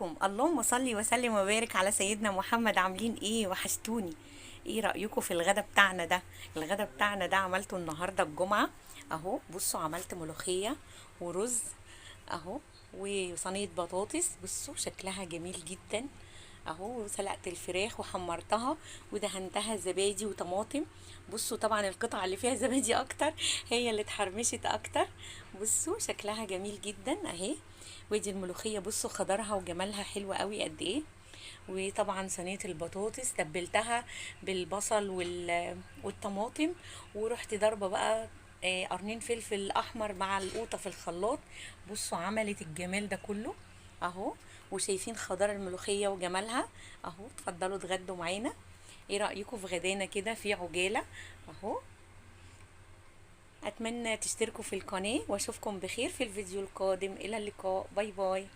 عليكم. اللهم صل وسلم وبارك على سيدنا محمد. عاملين ايه؟ وحشتوني. ايه رأيكم في الغدا بتاعنا ده؟ الغدا بتاعنا ده عملته النهارده الجمعة. اهو بصوا، عملت ملوخية ورز اهو، وصينية بطاطس. بصوا شكلها جميل جدا اهو. سلقت الفراخ وحمرتها ودهنتها زبادي وطماطم. بصوا طبعا القطعة اللي فيها زبادي اكتر هي اللي اتحرمشت اكتر. بصوا شكلها جميل جدا اهي. ودي الملوخية، بصوا خضرها وجمالها حلو قوي قد ايه. وطبعا صينية البطاطس تبلتها بالبصل والطماطم، ورحت ضربة بقى قرنين فلفل احمر مع القوطة في الخلاط. بصوا عملت الجمال ده كله اهو. وشايفين خضار الملوخية وجمالها اهو. اتفضلوا اتغدوا معانا. ايه رأيكم في غدانا كده في عجالة اهو؟ اتمنى تشتركوا في القناة واشوفكم بخير في الفيديو القادم. الى اللقاء، باي باي.